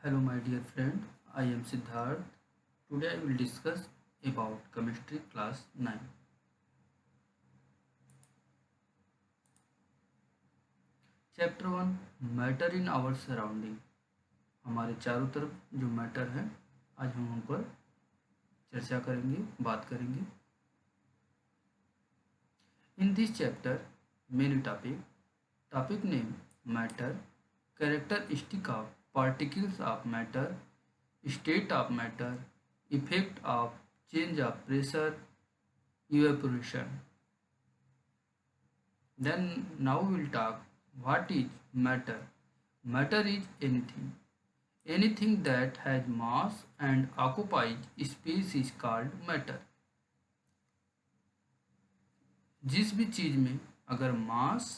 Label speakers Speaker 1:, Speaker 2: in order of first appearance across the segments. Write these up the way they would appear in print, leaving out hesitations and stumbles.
Speaker 1: Hello my dear friend, I am Siddharth. Today I will discuss about chemistry class 9. Chapter 1 Matter in our surrounding. हमारे चारों तरफ जो matter है आज हम उन पर चर्चा करेंगे, बात करेंगे. In this chapter many topic name matter, characteristic of particles of matter, state of matter, effect of change of pressure, evaporation. Then now we will talk what is matter. Matter is anything. Anything that has mass and occupies space is called matter. जिस भी चीज में अगर मास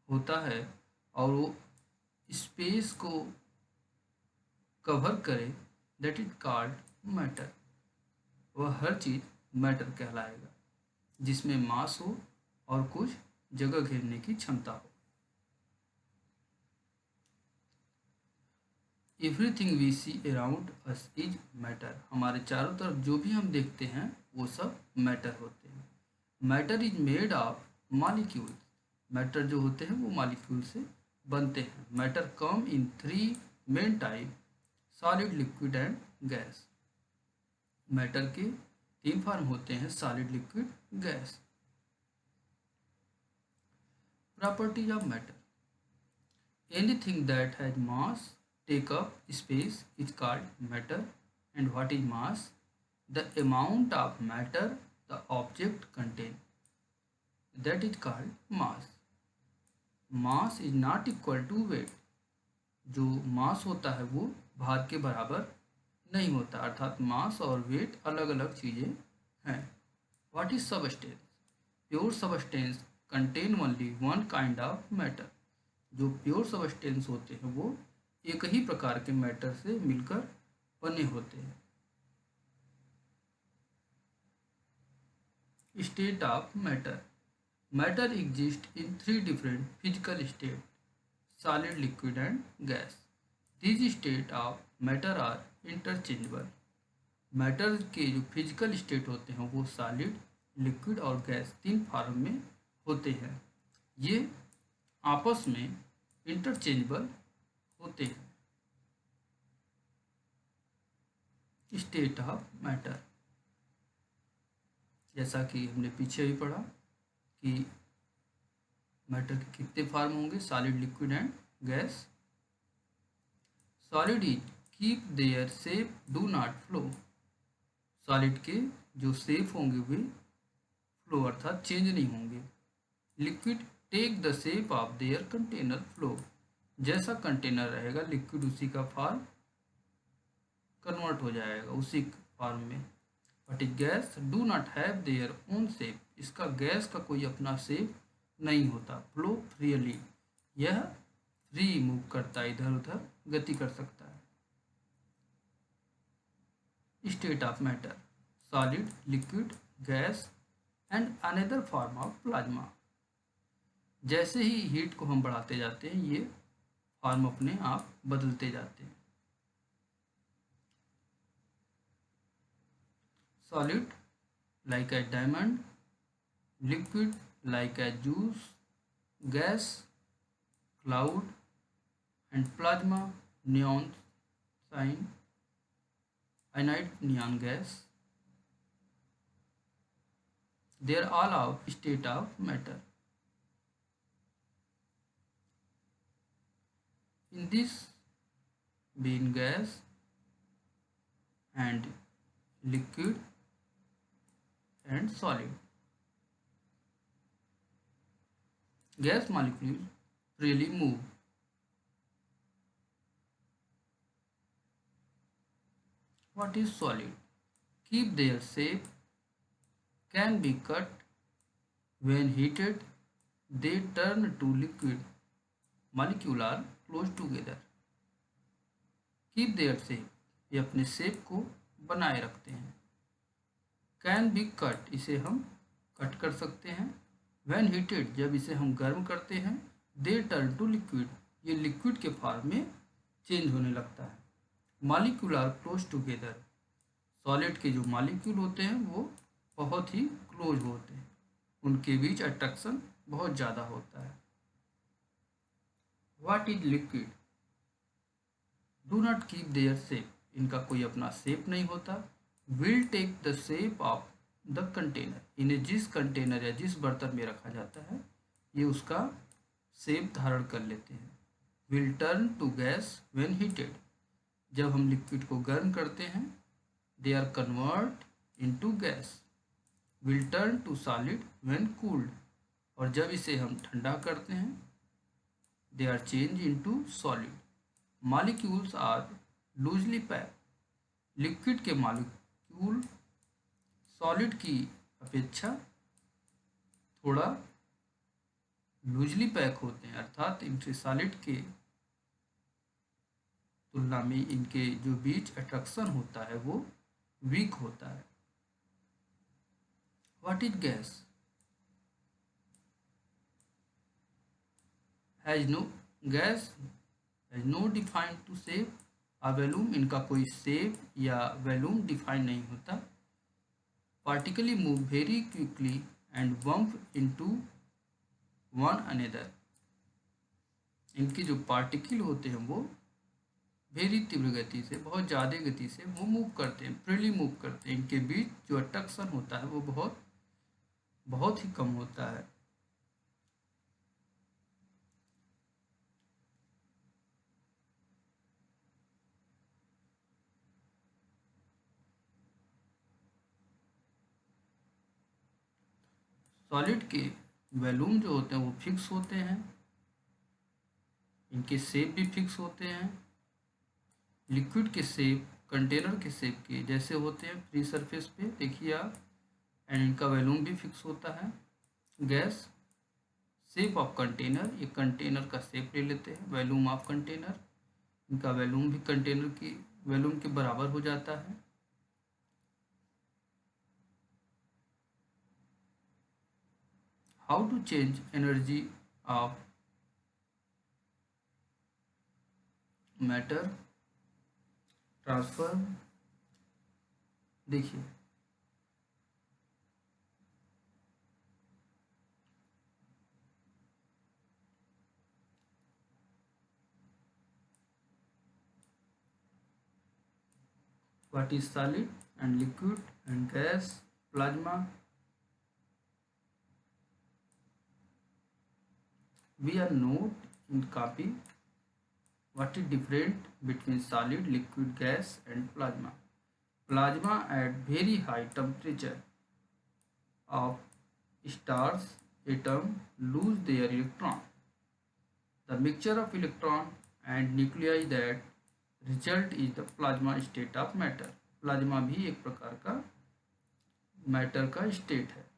Speaker 1: होता है और वो space को कवर करे दैट इज कॉल्ड मैटर. वह हर चीज मैटर कहलाएगा जिसमें मास हो और कुछ जगह घेरने की क्षमता हो. Everything we see around us is matter. हमारे चारों तरफ जो भी हम देखते हैं वो सब मैटर होते हैं. Matter is made of molecules. Matter जो होते हैं वो मॉलिक्यूल से बनते हैं. Matter come in 3 main type: solid, liquid and gas. Matter के 3 फॉर्म होते हैं: solid, liquid, gas. Properties of matter. Anything that has mass take up space is called matter. And what is mass? The amount of matter the object contain, that is called mass. Mass is not equal to weight. जो मास होता है वो भार के बराबर नहीं होता, अर्थात मास और वेट अलग अलग चीजें हैं. What is substance? Pure substance contain only one kind of matter. जो प्योर सबस्टेंस होते हैं वो एक ही प्रकार के मैटर से मिलकर बने होते हैं. State of matter. Matter exist in 3 different physical state: solid, liquid and gas. These state of matter are interchangeable. Matter के जो फिजिकल स्टेट होते हैं वो सॉलिड, लिक्विड और गैस 3 फॉर्म में होते हैं. ये आपस में इंटरचेंजेबल होते हैं. स्टेट ऑफ मैटर, जैसा कि हमने पीछे ही पढ़ा कि मैटर के कितने फॉर्म होंगे: solid, liquid and gas. Solid is keep their shape, do not flow. Solid के जो शेप होंगे वे फ्लो अर्थात चेंज नहीं होंगे. Liquid take the shape of their container, flow. जैसा कंटेनर रहेगा लिक्विड उसी का फॉर्म कन्वर्ट हो जाएगा उसी फॉर्म में. But is gas do not have their own shape. इसका गैस का कोई अपना शेप नहीं होता. Flow freely. यह फ्री मूव करता है, इधर उधर गति कर सकता है. State of matter: solid, liquid, gas and another form of plasma. जैसे ही हीट को हम बढ़ाते जाते हैं ये फॉर्म अपने आप बदलते जाते हैं. Solid like a diamond, liquid like a juice, gas cloud and plasma neon sign, ionized neon gas. They are all of state of matter. In this being gas and liquid and solid. Gas molecules freely move. What is solid? Keep their shape, can be cut. When heated, they turn to liquid. Molecules are close together. Keep their shape. ये अपने shape को बनाए रखते हैं. Can be cut. इसे हम cut कर सकते हैं. When heated. जब इसे हम गर्म करते हैं. They turn to liquid. ये लिक्विड के फॉर्म में चेंज होने लगता है। Molecule are close together, solid के जो मॉलिक्यूल होते हैं वो बहुत ही क्लोज होते हैं, उनके बीच अट्रैक्शन बहुत ज़्यादा होता है। What is liquid? Do not keep their shape, इनका कोई अपना शेप नहीं होता। Will take the shape of the container, इन्हें जिस कंटेनर या जिस बर्तन में रखा जाता है ये उसका शेप धारण कर लेते हैं। Will turn to gas when heated, जब हम लिक्विड को गर्म करते हैं they are convert into gas. Will turn to solid when cooled, और जब इसे हम ठंडा करते हैं they are change into solid. Molecules are loosely pack, liquid के मॉलिक्यूल सॉलिड की अपेक्षा थोड़ा लूजली पैक होते हैं, अर्थात इनसे सॉलिड के तुलना में इनके जो बीच अट्रैक्शन होता है वो वीक होता है। What is gas? Has no gas has no defined to shape a volume, इनका कोई शेप या वैल्यूम डिफाइन नहीं होता। Particles move very quickly and bump into one another, इनके जो पार्टिकल होते हैं वो वेरी तीव्र गति से, बहुत ज़्यादा गति से वो मूव करते हैं, फ्रीली मूव करते हैं, इनके बीच जो अट्रैक्शन होता है वो बहुत बहुत ही कम होता है। सॉलिड के वॉल्यूम जो होते हैं वो फिक्स होते हैं, इनके शेप भी फिक्स होते हैं। लिक्विड के शेप कंटेनर के शेप के जैसे होते हैं फ्री सरफेस पे, देखिए आप, एंड इनका वॉल्यूम भी फिक्स होता है। गैस शेप ऑफ कंटेनर, ये कंटेनर का शेप ले लेते हैं। वॉल्यूम ऑफ कंटेनर, इनका वॉल्यूम भी कंटेनर की वॉल्यूम के बराबर हो जाता है। How to change energy of matter transfer, देखिए what is solid and liquid and gas, plasma. We are not in copy what is different between solid, liquid, gas and plasma. Plasma at very high temperature of stars atom lose their electron. The mixture of electron and nuclei that result is the plasma state of matter. Plasma भी एक प्रकार का matter का state है।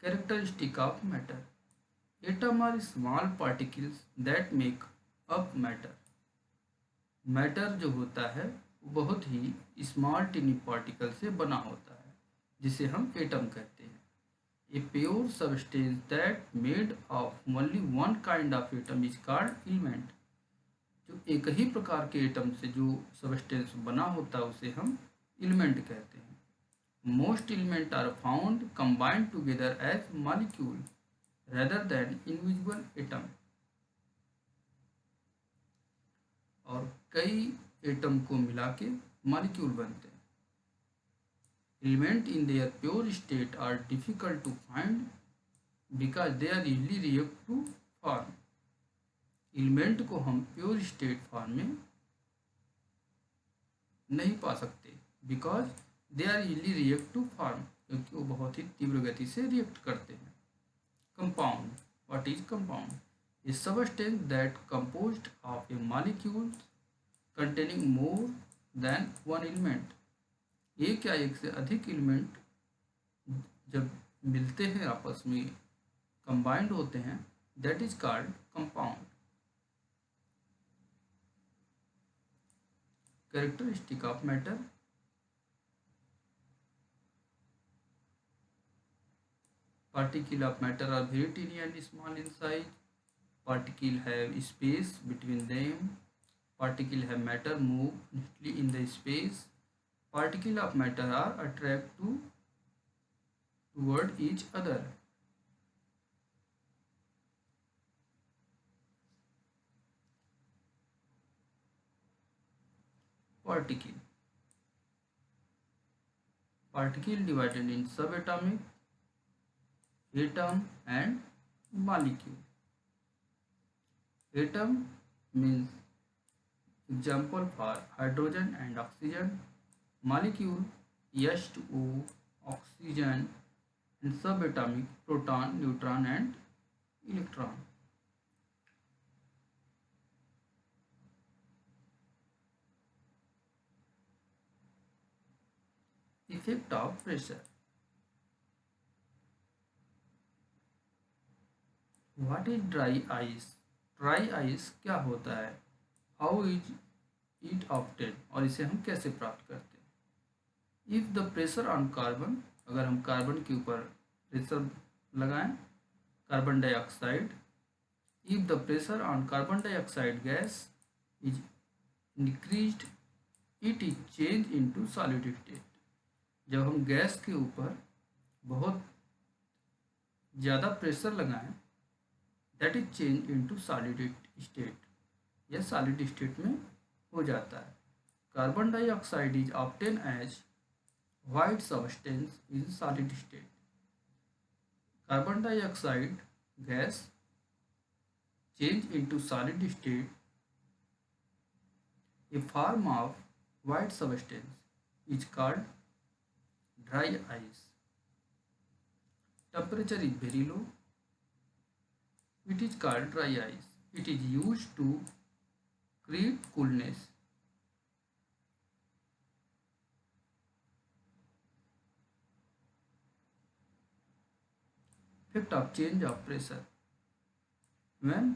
Speaker 1: Characteristic of matter. Atom are small particles that make up matter. Matter जो होता है वो बहुत ही स्मॉल टिनी पार्टिकल से बना होता है जिसे हम एटम कहते हैं। A pure substance that made of only one kind of atom is called element. जो एक ही प्रकार के एटम से जो सबस्टेंस बना होता है उसे हम एलिमेंट कहते हैं। Most element are found combined together as molecule rather than individual atom, और कई एटम को मिला के मॉलिक्यूल बनते हैं। Element in their pure state are difficult to find because they are easily react to form. Element को हम pure state form में नहीं पा सकते because they are easily react to form, क्योंकि वो बहुत ही तीव्र गति से रिएक्ट करते हैं। Compound, what is compound? A substance that composed of a molecule containing more than one element, एक या एक से अधिक एलिमेंट जब मिलते हैं आपस में कंबाइंड होते हैं that is called compound. Characteristic of matter. Particles of matter are very tiny and small in size. Particles have space between them. Particles have matter move neatly in the space. Particles of matter are attracted toward each other. Particle. Particle divided in subatomic, atom and molecule. Atom means example for hydrogen and oxygen. Molecule H2O, oxygen and subatomic proton, neutron and electron. Effect of pressure. What is dry ice? Dry ice क्या होता है? How is it obtained? और इसे हम कैसे प्राप्त करते हैं? If the pressure on carbon, अगर हम कार्बन के ऊपर प्रेशर लगाएं, carbon dioxide, if the pressure on carbon dioxide gas is increased, it is changed into solid state. जब हम गैस के ऊपर बहुत ज़्यादा प्रेशर लगाएं, that is change into solid state, यह सॉलिड स्टेट में हो जाता है. Carbon dioxide is obtain as white substance in solid state. Carbon dioxide gas change into solid state, a form of white substance is called dry ice. Temperature is very low. It is called dry ice. It is used to create coolness. Effect of change of pressure. When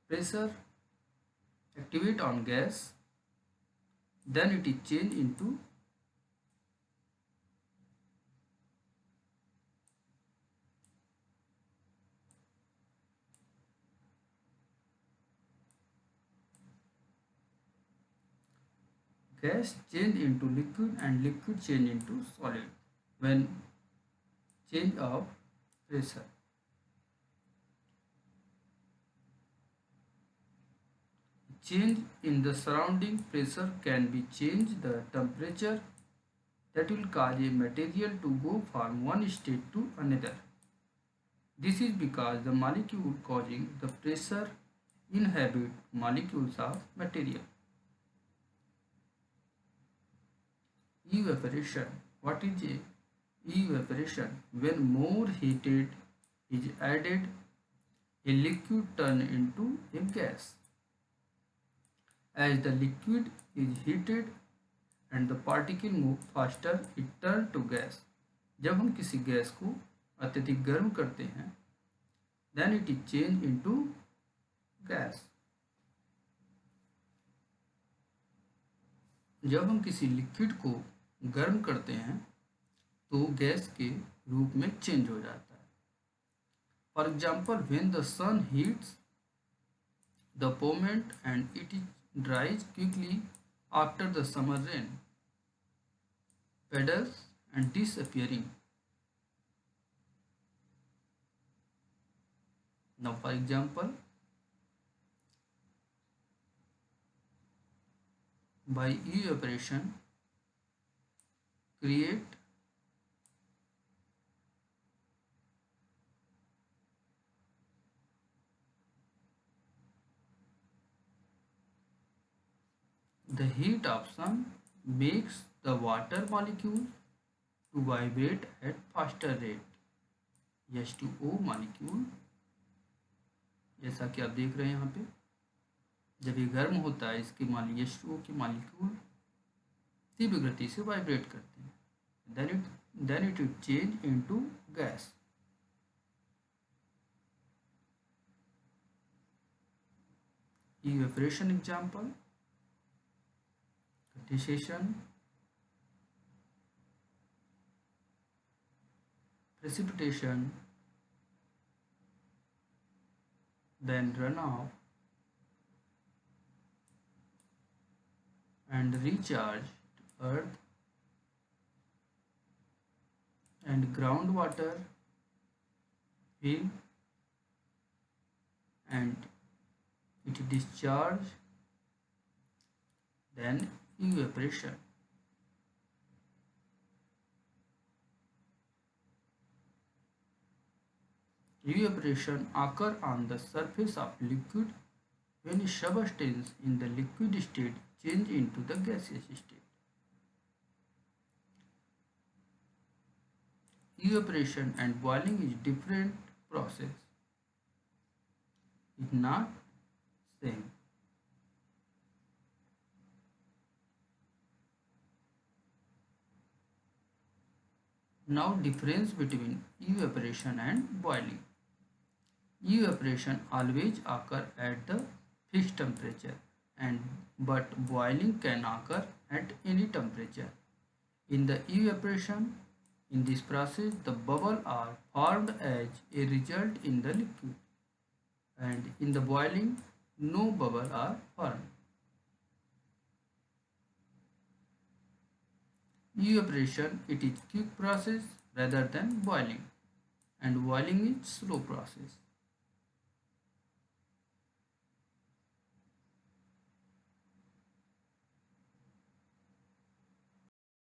Speaker 1: pressure activate on gas, then it is changed into gas change into liquid and liquid change into solid when change of pressure. Change in the surrounding pressure can be change the temperature, that will cause a material to go from one state to another. This is because the molecule causing the pressure inhabit molecules of material. Evaporation. What is evaporation? When more heated is added, a liquid turn into a gas. As the liquid is heated and the particle move faster, it turn to gas. जब हम किसी gas को अत्यधिक गर्म करते हैं, then it is changed into gas. जब हम किसी लिक्विड को गर्म करते हैं तो गैस के रूप में चेंज हो जाता है. For example, when the sun heats the pavement and it dries quickly after the summer rain, petals and disappearing. Now for example, by evaporation create the heat of sun makes the water molecule to vibrate at faster rate. H2O molecule, जैसा कि आप देख रहे हैं यहाँ पे, जब ये गर्म होता है इसके H2O के मॉलिक्यूल तीव्र गति से वाइब्रेट करते हैं. then it will change into gas. Evaporation example: condensation, precipitation, then runoff and recharged earth and groundwater will and it discharge, then evaporation. Evaporation occur on the surface of liquid when substance in the liquid state change into the gaseous state. Evaporation and boiling is different process. It's not same. Now difference between evaporation and boiling. Evaporation always occur at the fixed temperature and but boiling can occur at any temperature. In the evaporation, in this process the bubble are formed as a result in the liquid and in the boiling no bubble are formed. Evaporation it is quick process rather than boiling and boiling is slow process.